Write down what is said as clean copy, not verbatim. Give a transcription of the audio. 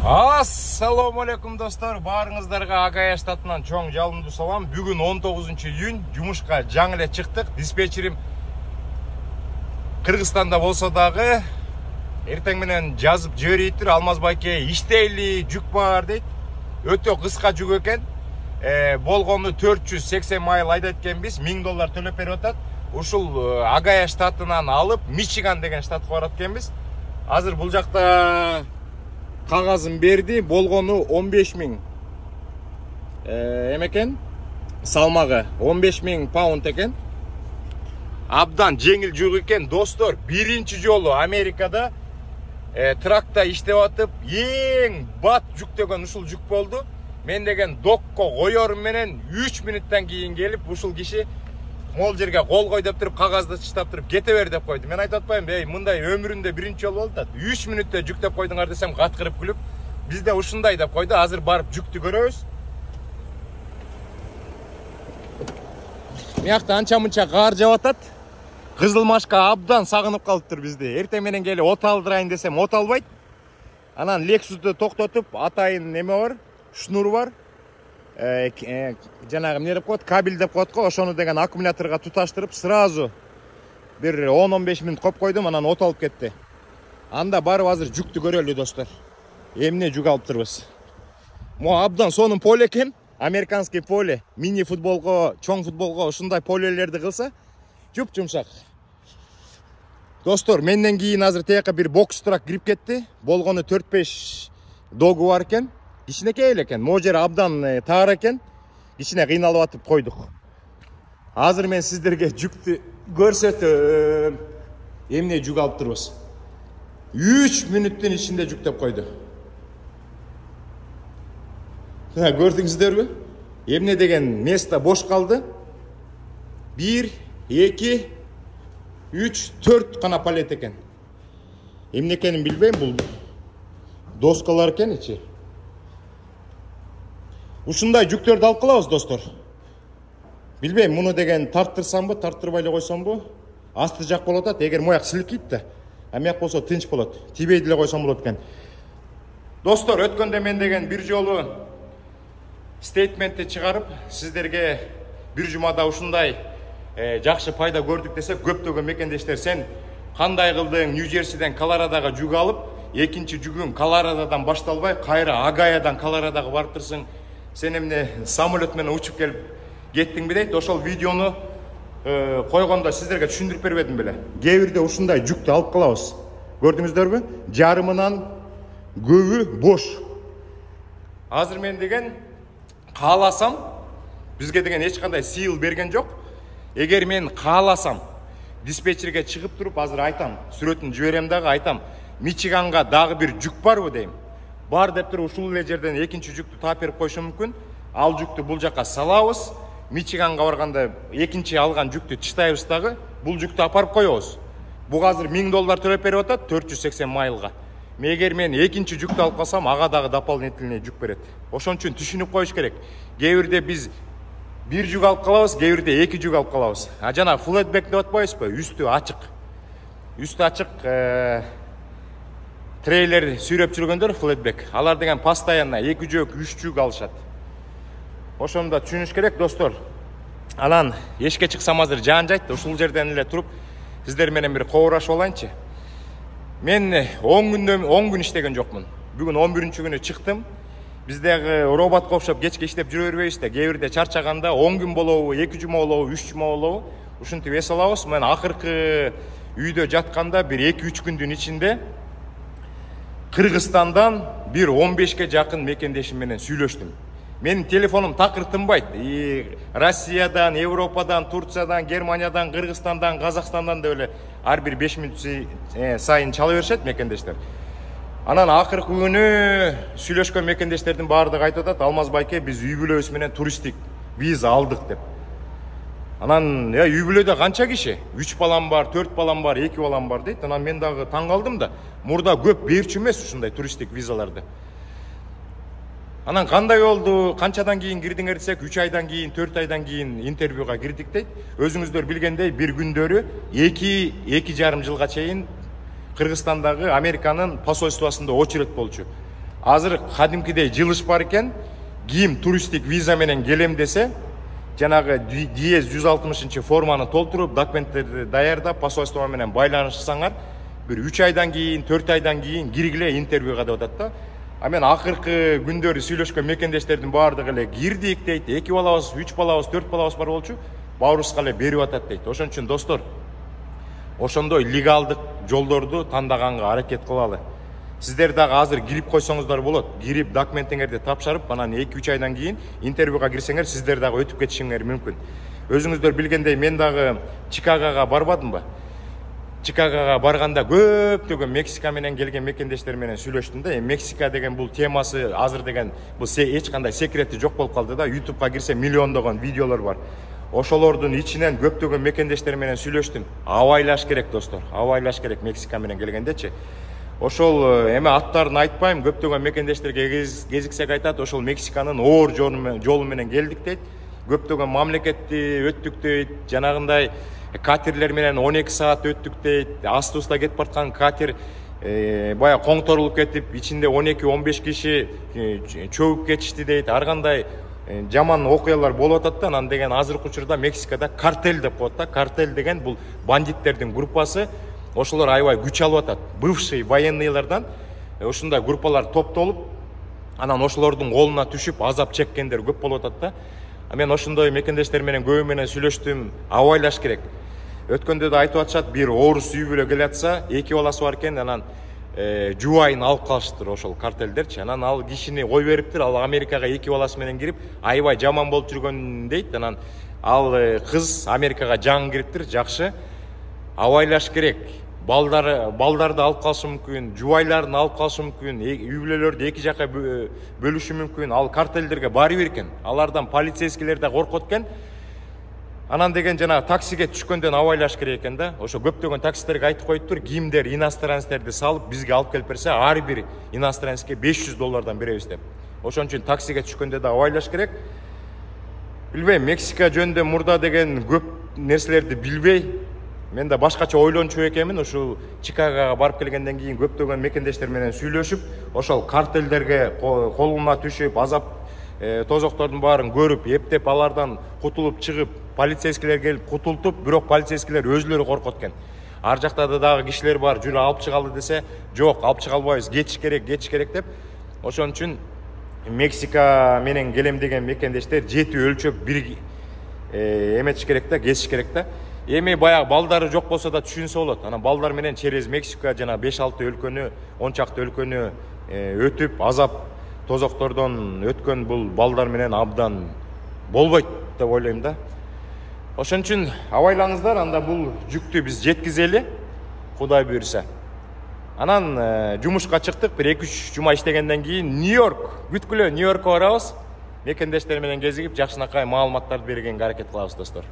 Assalamu alaikum dostlar, barыңыздарга Агая штатынан чоң жалынды салам. Бүгін 19 июнь, жумушка жаңы эле чыктык. Диспетчерим Кыргызстанда болсо дагы эртең менен жазып жибериптир. Алмаз байке иштейли, жүк бар дейт. Өтө кыска жүк экен. Болгону 480 майл айдайт экенбиз, $1000 төлөп берип атат. Ушул Агая штатынан алып, Мичиган деген штатка барат экенбиз. Азыр бул жакта кагазын берди, болгону 15.000 эмекен, салмагы 15.000 паунд экен. Абдан жеңил жүк экен достор. Биринчи жолу Америкада тракта иштеп атып, эң бат жүктөгөн ушул жүк болду. Мен деген докко коёрум менен 3 минуттан кийин келип, ушул киши мол жерге кол кой деп туруп, кагазды чыштап туруп, кете бер деп койду. Мен айтып атпайм, мындай өмүрүндө биринчи жолу болду да. 3 минутта жүктөп койдуңар десем, каткырып күлүп, бизде ушундай деп койду. Азыр барып жүктү көрөбүз. Мыякта анча-мынча кар жаап атат. Кызыл машка абдан сагынып калыптыр бизди. Эртең менен келип от алдырайын десем, от албайт. Анан Lexus'ду токтотуп, атайын неме бар, шнур бар. Жанагы эмне деп коет, кабель деп коет го, ошону деген аккумуляторго туташтырып, сразу бир 10-15 минут коюп койдум, анан от алып кетти. Анда барып азыр жүктү көрөлү достор. Эмне жүк алыптырбыз. Мо абдан сонун поле экен, американский поле. Мини футболго, чоң футболго ушундай полелерди кылса, жуп-жумшак. Достор, менден кийин азыр тияка бир бокс трак кирип кетти. Болгону 4-5 догу бар экен. Кичинекей эле экен. Могу жери абдан таар экен. Кичине кыйналып атып койдук. Азыр мен сиздерге жүктү көрсөтөм. Эмне жүк алып турбуз. 3 минуттун ичинде жүктөп койду. Көрдүңүздөрбү? Эмне деген место бош калды. 1, 2, 3, 4 гана палет экен. Эмне экенин билбейм, бул доскалар экен ичи. Ушундай жүктөрдү алып калабыз достор. Билбейм, муну деген тарттырсамбы, тарттырбай эле койсомбу? Асты жак болот атат, эгер мояк силкийт да. Амяк болсо тынч болот. Тийбей деле койсом болот экен. Достор, өткөндө мен деген бир жолу стейтментти чыгарып, сиздерге бир жумада ушундай жакшы пайда көрдүк десек, көптөгөн мекендештер сен кандай кылдың, Нью-Джерсиден Колорадога жүк алып, экинчи жүгүң Колорадодан башталбай, кайра Агаядан Колорадога барып турсуң. Сен эмне самолет менен учуп келип кеттиңби дейт. Ошол видеону койгондо сиздерге түшүндүрүп бербедим беле. Кээ бирде ушундай жүктү алып калабыз. Көрдүңүздөрбү? Жарымынан көбү бош. Азыр мен деген кааласам, бизге деген эч кандай сыйыл берген жок. Эгер мен кааласам, диспетчерге чыгып туруп азыр айтам, сүрөтүн жиберем дагы, айтам, Мичиганга дагы бир жүк барбы дейм. Бар деп туруп ушул эле жерден экинчи жүктү таап берип койушу мүмкүн. Ал жүктү бул жака салабыз. Мичиганга барганда экинчи алган жүктү тыштайбыз дагы, бул жүктү апарып коебуз. Буга азыр $1000 төлөп берип атат, 480 майлга. Эгер мен экинчи жүктү алып калсам, ага дагы дополнительный жүк берет. Ошон үчүн түшүнүп коюш керек. Кээ бирде биз бир жүк алып калабыз, кээ бирде эки жүк алып калабыз. Жана flatback деп атпайбызбы? Үстү ачык. Үстү ачык трейлер сүйрөп жүргөндөр flatback. Алар деген постоянно 2 жүк, 3 жүк алышат. Ошону да түшүнүш керек достор. Анан эшикке чыксам азыр жаан жайт, ушул жерден эле туруп сиздер менен бир коорашып алайынчы. Мен 10 күн иштеген жокмун. Бүгүн 11-күнү чыктым. Биздеги роботко окшоп кечке иштеп жүрө бербейбиз да. Кээ бирде чарчаганда 10 күн болобу, 2 жума болобу, 3 жума болобу, ушинтип эс алабыз. Мен акыркы үйдө жатканда бир 2-3 күндүн ичинде Кыргызстандан бир 15ке жакын мекендешим менен сүйлөштүм. Менин телефонум такыр тынбайт. Россиядан, Европадан, Турциядан, Германиядан, Кыргызстандан, Казакстандан деп эле ар бир 5 мүнөт сайын чала беришет мекендештер. Анан акыркы күнү сүйлөшкөн мекендештердин баардыгы айтып атат, Алмаз байке, биз үй бүлөбүз менен туристтик виза алдык деп. Анан үй бүлөдө канча киши? 3 балам бар, 4 балам бар, 2 балам бар дейт. Анан мен дагы таң калдым да. Мурда көп берчү эмес ушундай туристтик визаларды. Анан кандай болду, канчадан кийин кирдиңер десек, 3 айдан кийин, 4 айдан кийин интервьюга кирдик дейт. Өзүңүздөр билгендей, бир күндөрү 2,5 жылга чейин Кыргызстандагы Американын посольствосунда очередь болчу. азыр кадимкидей жылыш бар экен. Ким туристтик виза менен келем десе, жанагы диез 160 форманы толтуруп, документтерди даярдап, посольство менен байланышсаңар, bir 3 aydan кийин, 4 aydan кийин киргиле интервьюга деп атат да. А мен акыркы күндөрү сүйлөшкөн мекендештердин баардыгы эле кирдик дейт, 2 балабыз, 3 балабыз, 4 балабыз бар болчу, баарыбызга эле берип атат дейт. Ошон үчүн достор, ошондой легалдык жолдорду тандаганга аракет кылалы. Сиздер дагы азыр кирип койсоңуздар болот. Кирип документиңерди тапшырып, анан 2-3 айдан кийин интервьюга кирсеңер, сиздер дагы өтүп кетишиңер мүмкүн. Өзүңүздөр билгендей, мен дагы Чикагога барбадымбы? Чикагога барганда көптөгөн Мексика менен келген мекендештер менен сүйлөштүм да. Мексика деген бул темасы азыр деген бул эч кандай секрети жок болуп калды да. YouTubeга кирсе миллиондогон видеолор бар. Ошолордун ичинен көптөгөн мекендештер менен сүйлөштүм. Абайлаш керек достор. Абайлаш керек Мексика менен келгендечи. Ошол эме аттарын айтпайм, көптөгөн мекендештерге кезиксек айтат, ошол Мексиканын оор жолу менен келдик дейт. Көптөгөн мамлекетти өттүк дейт. Жанагындай катерлер менен 12 саат өттүк дейт. Асты-уста кетип бараткан катер бая коңторулуп кетип, ичинде 12-15 киши чөгүп кетишти дейт. Ар кандай жаман окуялар болуп атат да. Анан деген азыркы учурда Мексикада картель деп коет да. Картель деген бул бандиттердин группасы. Ошолор аябай күч алып атат. Бывший военныйлардан ушундай группалар топтолуп, анан ошолордун колуна түшүп азап чеккендер көп болуп атат да. Мен ошондой мекендештер менен көбү менен сүйлөштүм, абайлаш керек. Өткөндө да айтып атышат, бир орус үй бүлө келатса, 2 баласы бар экен, анан жубайын алып калыштыр ошол картелдерчи. Анан ал кишини кой бериптир, ал Америкага 2 баласы менен кирип, аябай жаман болуп жүргөн дейт. Анан ал кыз Америкага жаңы кириптир, жакшы. Абайлаш керек. Балдарды алып калышы мүмкүн, жубайларын алып калышы мүмкүн, үй бүлөлөрдү эки жака бөлүшү мүмкүн. Ал картелдерге баары беркен. Алардан полицейскилер да коркот экен. Анан деген жана таксиге түшкөндөн абайлаш керек экен да. Ошо көптөгөн таксистерге айтып коюптур, кимдер иностранецтерди салып бизге алып келип берсе, ар бир иностранецке $500 беребиз деп. Ошон үчүн таксиге түшкөндө да абайлаш керек. Билбейм, Мексика жөнүндө мурда деген көп нерселерди билбей, мен да башкача ойлончу экенмин. Ушул Чикагога барып келгенден кийин көптөгөн мекендештер менен сүйлөшүп, ошол картелдерге колуна түшүп, азап тозоктордун баарын көрүп, эптеп алардан кутулуп чыгып, полицейскилер келип кутултуп, бирок полицейскилер өзүлөрү коркот экен. Ар жакта дагы кишилер бар, жүрө алып чыгалы десе, жок, алып чыга албайбыз, кетиш керек деп. Ошон үчүн Мексика менен келем деген мекендештер жети өлчөп бир эметиш керек да, kesиш керек да. Эми баягы балдары жок болсо да түшүнсө болот. Анан балдар менен через Мексика жана 5-6 өлкөнү, 10 чакты өлкөнү өтүп, азап тозоктордон өткөн бул балдар менен абдан болбойт деп ойлойм да. Ошон үчүн абайлаңыздар, анда бул жүктү биз жеткизели, Кудай буйрса. Анан жумушка чыктык, бир 2-3 жума иштегенден кийин Нью-Йорк, бүткүлө Нью-Йоркко барабыз. Мекендештер менен кезигип, жакшынакай маалыматтарды бергенге аракет кылабыз достор.